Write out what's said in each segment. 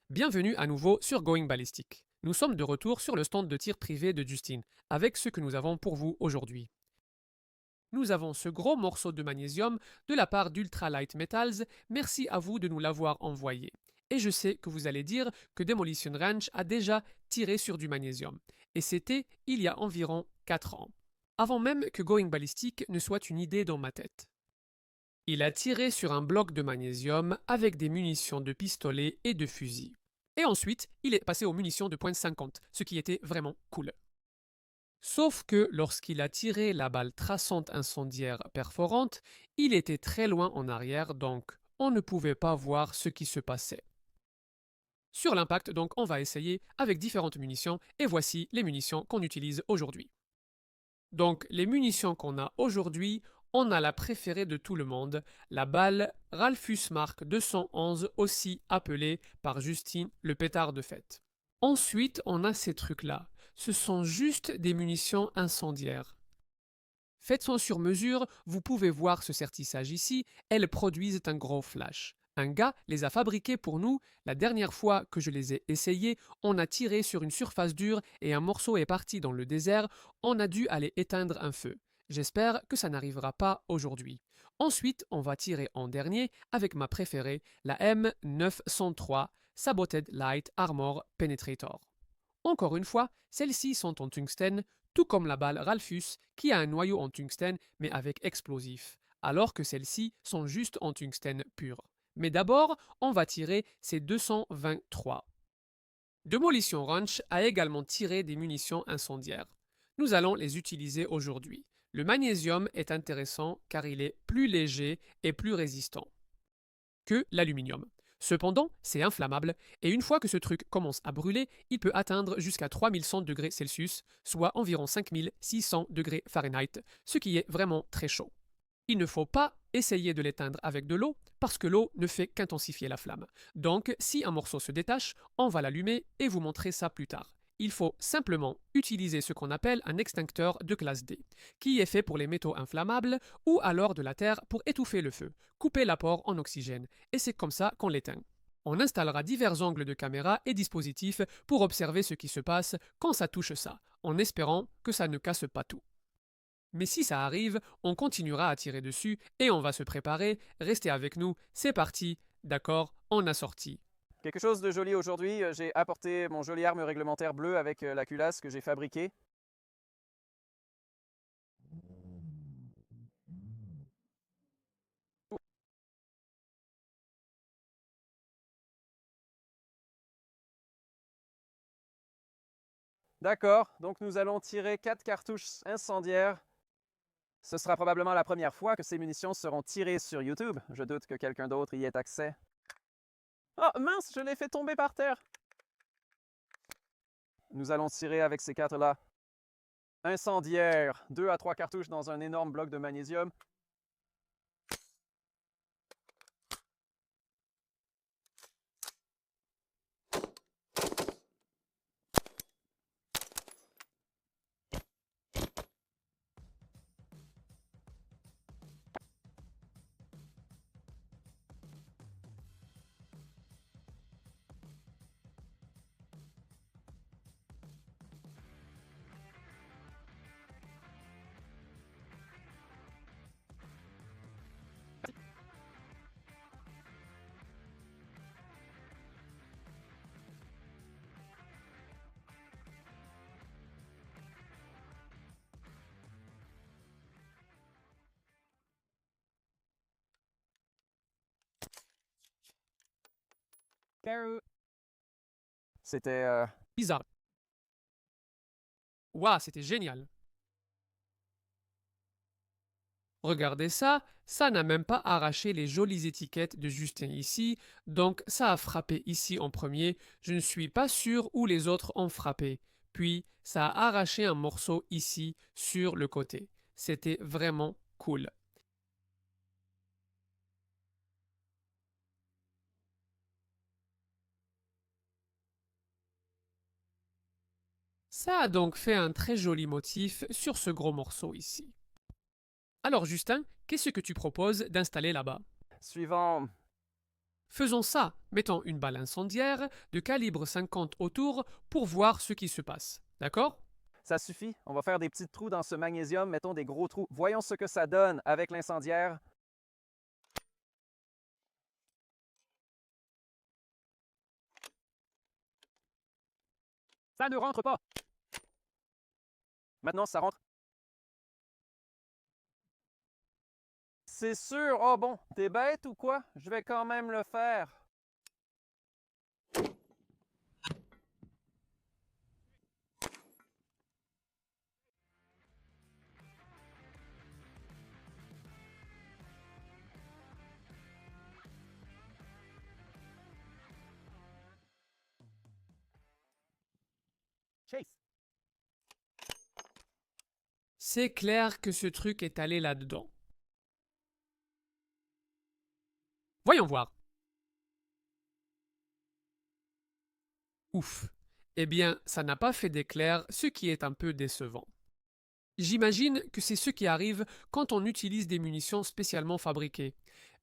Bienvenue à nouveau sur Going Ballistic. Nous sommes de retour sur le stand de tir privé de Justine, avec ce que nous avons pour vous aujourd'hui. Nous avons ce gros morceau de magnésium de la part d'Ultralight Metals, merci à vous de nous l'avoir envoyé. Et je sais que vous allez dire que Demolition Ranch a déjà tiré sur du magnésium, et c'était il y a environ 4 ans, avant même que Going Ballistic ne soit une idée dans ma tête. Il a tiré sur un bloc de magnésium avec des munitions de pistolet et de fusil. Et ensuite, il est passé aux munitions de .50, ce qui était vraiment cool. Sauf que lorsqu'il a tiré la balle traçante incendiaire perforante, il était très loin en arrière, donc on ne pouvait pas voir ce qui se passait. Sur l'impact, donc, on va essayer avec différentes munitions, et voici les munitions qu'on utilise aujourd'hui. Donc, les munitions qu'on a aujourd'hui, on a la préférée de tout le monde, la balle Ralphus Mark 211, aussi appelée par Justine le pétard de fête. Ensuite, on a ces trucs-là. Ce sont juste des munitions incendiaires. Faites son sur mesure, vous pouvez voir ce sertissage ici, elles produisent un gros flash. Un gars les a fabriquées pour nous, la dernière fois que je les ai essayées, on a tiré sur une surface dure et un morceau est parti dans le désert, on a dû aller éteindre un feu. J'espère que ça n'arrivera pas aujourd'hui. Ensuite, on va tirer en dernier avec ma préférée, la M903 Saboted Light Armor Penetrator. Encore une fois, celles-ci sont en tungstène, tout comme la balle Ralphus qui a un noyau en tungstène mais avec explosif, alors que celles-ci sont juste en tungstène pur. Mais d'abord, on va tirer ces 223. Demolition Ranch a également tiré des munitions incendiaires. Nous allons les utiliser aujourd'hui. Le magnésium est intéressant car il est plus léger et plus résistant que l'aluminium. Cependant, c'est inflammable, et une fois que ce truc commence à brûler, il peut atteindre jusqu'à 3100 degrés Celsius, soit environ 5600 degrés Fahrenheit, ce qui est vraiment très chaud. Il ne faut pas essayer de l'éteindre avec de l'eau, parce que l'eau ne fait qu'intensifier la flamme. Donc, si un morceau se détache, on va l'allumer et vous montrer ça plus tard. Il faut simplement utiliser ce qu'on appelle un extincteur de classe D, qui est fait pour les métaux inflammables ou alors de la terre pour étouffer le feu, couper l'apport en oxygène, et c'est comme ça qu'on l'éteint. On installera divers angles de caméra et dispositifs pour observer ce qui se passe quand ça touche ça, en espérant que ça ne casse pas tout. Mais si ça arrive, on continuera à tirer dessus et on va se préparer. Restez avec nous, c'est parti. D'accord, on a sorti. Quelque chose de joli aujourd'hui, j'ai apporté mon joli arme réglementaire bleue avec la culasse que j'ai fabriquée. D'accord, donc nous allons tirer 4 cartouches incendiaires. Ce sera probablement la première fois que ces munitions seront tirées sur YouTube. Je doute que quelqu'un d'autre y ait accès. Oh mince, je l'ai fait tomber par terre. Nous allons tirer avec ces 4-là. Incendiaires, 2 à 3 cartouches dans un énorme bloc de magnésium. C'était Bizarre. Waouh, c'était génial. Regardez ça, ça n'a même pas arraché les jolies étiquettes de Justin ici, donc ça a frappé ici en premier, je ne suis pas sûr où les autres ont frappé. Puis ça a arraché un morceau ici sur le côté. C'était vraiment cool. Ça a donc fait un très joli motif sur ce gros morceau ici. Alors Justin, qu'est-ce que tu proposes d'installer là-bas? suivant Faisons ça, mettons une balle incendiaire de calibre 50 autour pour voir ce qui se passe. D'accord? Ça suffit, on va faire des petits trous dans ce magnésium, mettons des gros trous. Voyons ce que ça donne avec l'incendiaire. Ça ne rentre pas. Maintenant, ça rentre. C'est sûr. Oh bon, t'es bête ou quoi? Je vais quand même le faire. Chase. C'est clair que ce truc est allé là-dedans. Voyons voir. Ouf. Eh bien, ça n'a pas fait d'éclair, ce qui est un peu décevant. J'imagine que c'est ce qui arrive quand on utilise des munitions spécialement fabriquées.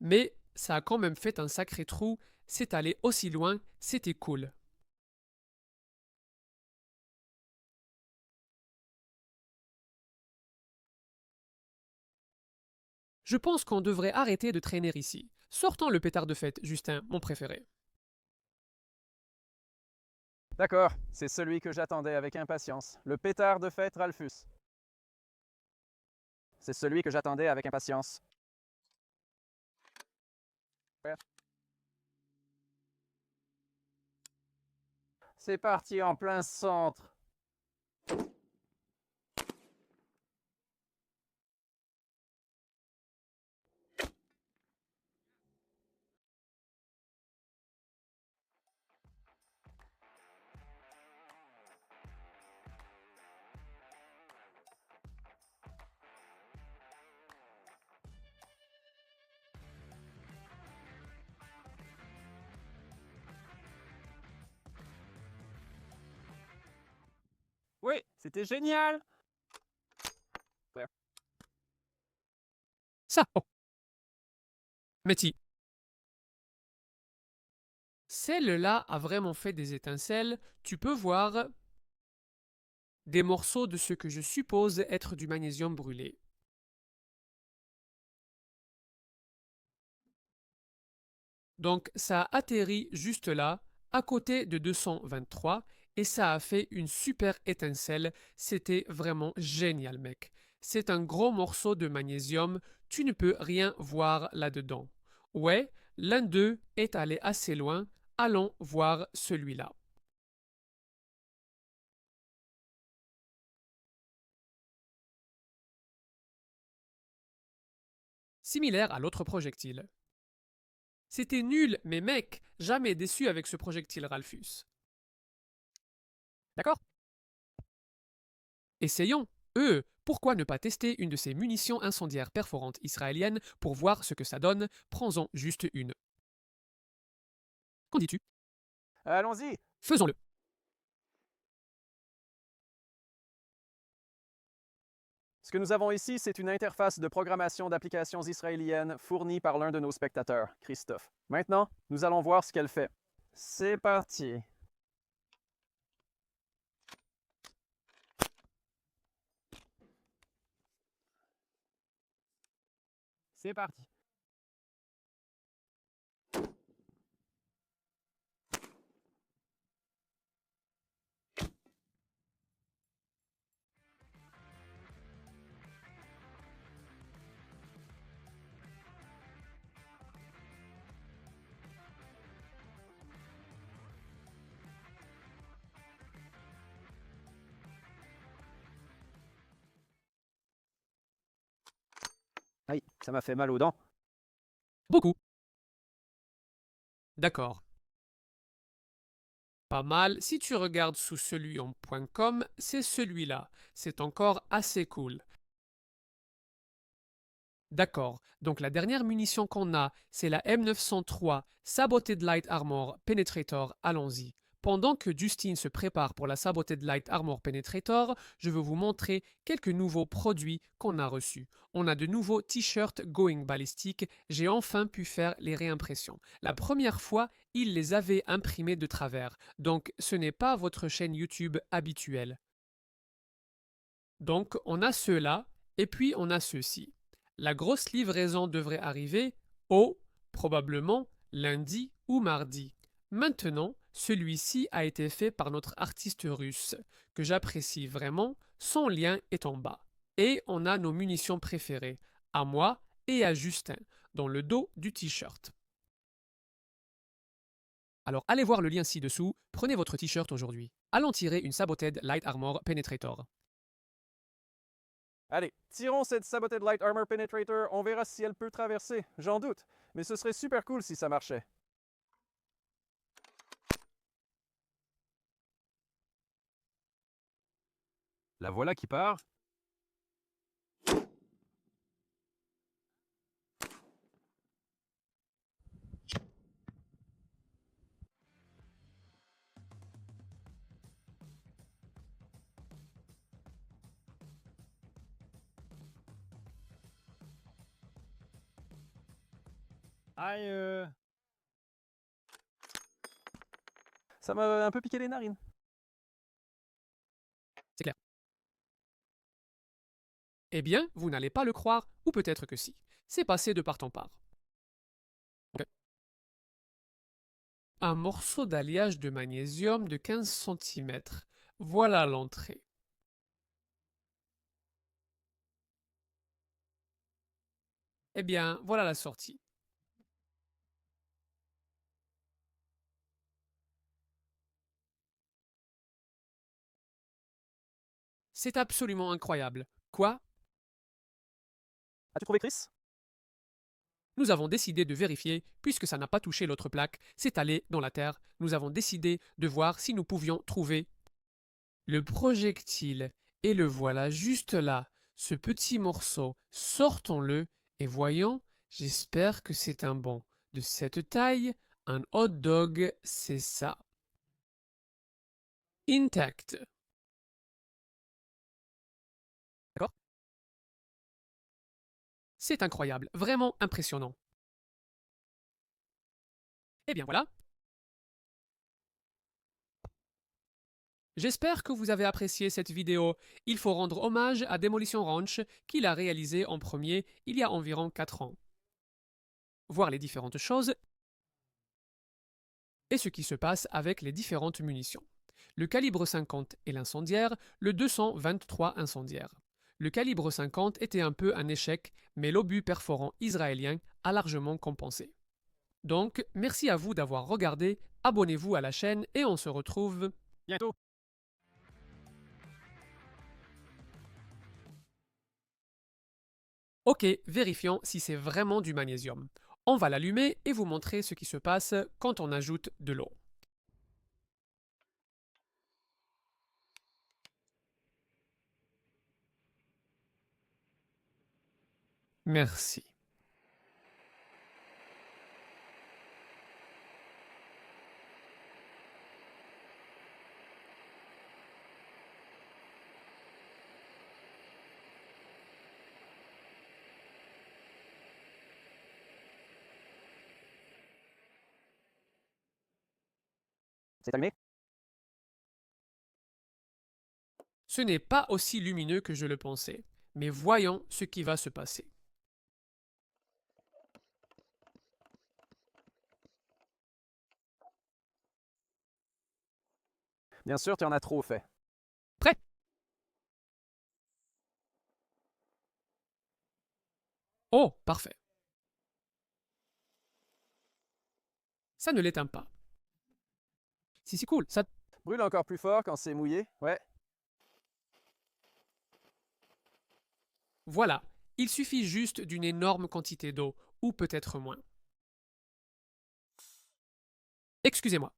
Mais ça a quand même fait un sacré trou, c'est allé aussi loin, c'était cool. Je pense qu'on devrait arrêter de traîner ici. Sortons le pétard de fête, Justin, mon préféré. D'accord, c'est celui que j'attendais avec impatience. Le pétard de fête Ralphus. C'est celui que j'attendais avec impatience. C'est parti en plein centre. Oui, c'était génial. Ça. Oh. Métis. Celle-là a vraiment fait des étincelles. Tu peux voir des morceaux de ce que je suppose être du magnésium brûlé. Donc ça a atterri juste là, à côté de 223, et ça a fait une super étincelle. C'était vraiment génial, mec. C'est un gros morceau de magnésium, tu ne peux rien voir là-dedans. Ouais, l'un d'eux est allé assez loin, allons voir celui-là. Similaire à l'autre projectile. C'était nul, mais mec, jamais déçu avec ce projectile Ralphus. D'accord? Essayons. Pourquoi ne pas tester une de ces munitions incendiaires perforantes israéliennes pour voir ce que ça donne? Prends-en juste une. Qu'en dis-tu? Allons-y. Faisons-le. Ce que nous avons ici, c'est une interface de programmation d'applications israéliennes fournie par l'un de nos spectateurs, Christophe. Maintenant, nous allons voir ce qu'elle fait. C'est parti. C'est parti. Aïe, ça m'a fait mal aux dents. Beaucoup. D'accord. Pas mal. Si tu regardes sous celui en .com, c'est celui-là. C'est encore assez cool. D'accord. Donc la dernière munition qu'on a, c'est la M903 Saboted Light Armor Penetrator. Allons-y. Pendant que Justine se prépare pour la Saboted Light Armor Penetrator, je veux vous montrer quelques nouveaux produits qu'on a reçus. On a de nouveaux t-shirts Going Ballistic, j'ai enfin pu faire les réimpressions. La première fois, ils les avaient imprimés de travers, donc ce n'est pas votre chaîne YouTube habituelle. Donc on a ceux-là, et puis on a ceux-ci. La grosse livraison devrait arriver probablement lundi ou mardi. Maintenant, celui-ci a été fait par notre artiste russe, que j'apprécie vraiment, son lien est en bas. Et on a nos munitions préférées, à moi et à Justin, dans le dos du t-shirt. Alors allez voir le lien ci-dessous, prenez votre t-shirt aujourd'hui. Allons tirer une Saboted Light Armor Penetrator. Allez, tirons cette Saboted Light Armor Penetrator, on verra si elle peut traverser, j'en doute, mais ce serait super cool si ça marchait. La voilà qui part. Aïe. Ça m'a un peu piqué les narines. C'est clair. Eh bien, vous n'allez pas le croire, ou peut-être que si. C'est passé de part en part. Okay. Un morceau d'alliage de magnésium de 15 cm. Voilà l'entrée. Eh bien, voilà la sortie. C'est absolument incroyable. Quoi? As-tu trouvé Chris? Nous avons décidé de vérifier, puisque ça n'a pas touché l'autre plaque, c'est allé dans la terre, nous avons décidé de voir si nous pouvions trouver le projectile. Et le voilà juste là, ce petit morceau. Sortons-le et voyons, j'espère que c'est un bon. De cette taille, un hot dog, c'est ça. Intact. D'accord? C'est incroyable, vraiment impressionnant. Eh bien voilà. J'espère que vous avez apprécié cette vidéo. Il faut rendre hommage à Demolition Ranch qui l'a réalisé en premier il y a environ 4 ans. Voir les différentes choses et ce qui se passe avec les différentes munitions. Le calibre 50 et l'incendiaire, le 223 incendiaire. Le calibre 50 était un peu un échec, mais l'obus perforant israélien a largement compensé. Donc, merci à vous d'avoir regardé, abonnez-vous à la chaîne et on se retrouve Bientôt. Ok, vérifions si c'est vraiment du magnésium. On va l'allumer et vous montrer ce qui se passe quand on ajoute de l'eau. Merci. C'est allumé? Ce n'est pas aussi lumineux que je le pensais, mais voyons ce qui va se passer. Bien sûr, tu en as trop fait. Prêt? Oh, parfait. Ça ne l'éteint pas. Si, c'est cool, ça... Brûle encore plus fort quand c'est mouillé, ouais. Voilà, il suffit juste d'une énorme quantité d'eau, ou peut-être moins. Excusez-moi.